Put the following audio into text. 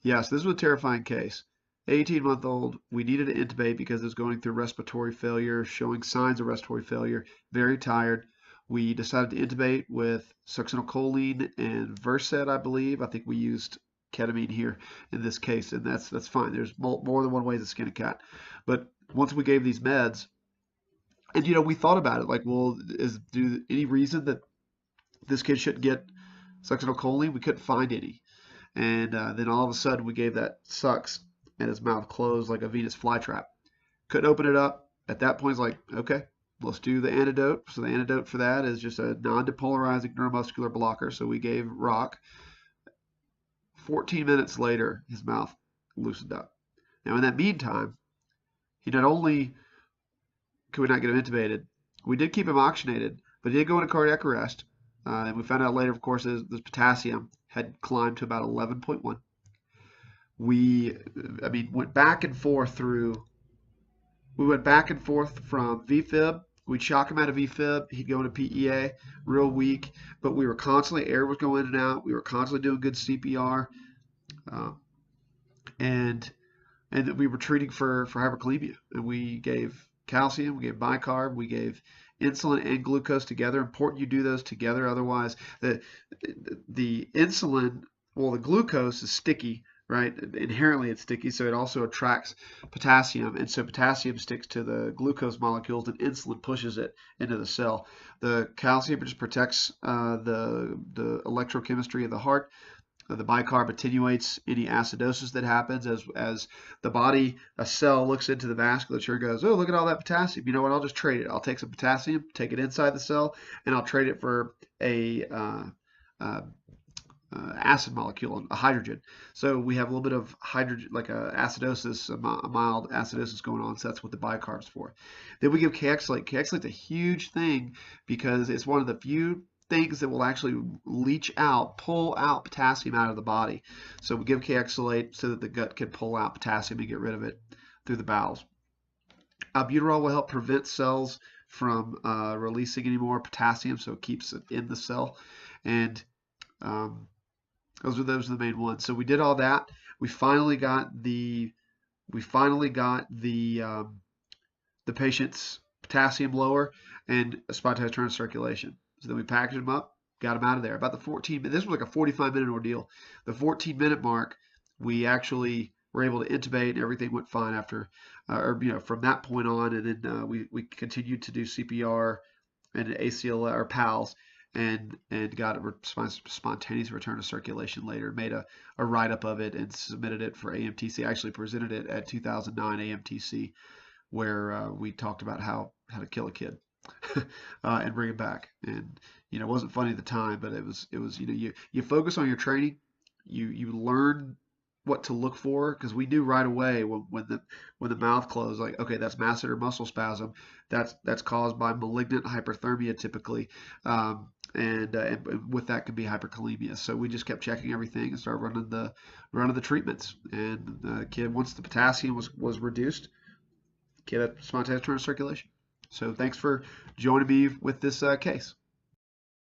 Yes, this was a terrifying case. 18-month-old, we needed to intubate because it was going through respiratory failure, showing signs of respiratory failure, very tired. We decided to intubate with succinylcholine and Versed, I believe. I think we used ketamine here in this case, and that's fine. There's more than one way to skin a cat. But once we gave these meds, and we thought about it, like, well, any reason that this kid shouldn't get succinylcholine? We couldn't find any. And then all of a sudden, we gave that sucks, and his mouth closed like a Venus flytrap. Couldn't open it up. At that point, it's like, okay, let's do the antidote. So the antidote for that is just a non-depolarizing neuromuscular blocker. So we gave rock. 14 minutes later, his mouth loosened up. Now, in that meantime, he not only could we not get him intubated, we did keep him oxygenated, but he did go into cardiac arrest. And we found out later, of course, his potassium had climbed to about 11.1. Went back and forth we went back and forth from VFib. We'd shock him out of VFib. He'd go into PEA, real weak. But we were constantly, air was going in and out. We were constantly doing good CPR. And we were treating for hyperkalemia. And we gave calcium, we gave bicarb, we gave insulin and glucose together. Important you do those together. Otherwise, the insulin, well, the glucose is sticky, right? Inherently it's sticky, so it also attracts potassium, and so potassium sticks to the glucose molecules, and insulin pushes it into the cell. The calcium just protects the electrochemistry of the heart. The bicarb attenuates any acidosis that happens as the body, a cell looks into the vasculature and goes, oh, look at all that potassium. You know what? I'll just trade it. I'll take some potassium, take it inside the cell, and I'll trade it for a acid molecule, a hydrogen. So we have a little bit of hydrogen, like a acidosis, a mild acidosis going on. So that's what the bicarb's for. Then we give Kexlate. Kexlate's a huge thing because it's one of the few things that will actually pull out potassium out of the body. So we give Kexlate so that the gut can pull out potassium and get rid of it through the bowels. Albuterol will help prevent cells from releasing any more potassium, so it keeps it in the cell. And those are the main ones. So we did all that. We finally got the patient's potassium lower and a spontaneous return to circulation. So then we packaged them up, got them out of there. About the 14 minutes, this was like a 45-minute ordeal. The 14-minute mark, we actually were able to intubate, and everything went fine after, from that point on. And then we continued to do CPR and ACL or PALS, and got a spontaneous return to circulation later. Made a write-up of it and submitted it for AMTC. I actually presented it at 2009 AMTC, where we talked about how to kill a kid and bring it back. And it wasn't funny at the time, but it was you focus on your training, you learn what to look for, because we knew right away when the mouth closed, like, okay, that's masseter muscle spasm, that's caused by malignant hyperthermia typically, and with that could be hyperkalemia. So we just kept checking everything and started running the treatments. And the kid, once the potassium was reduced, kid had spontaneous return to circulation. So thanks for joining me with this case.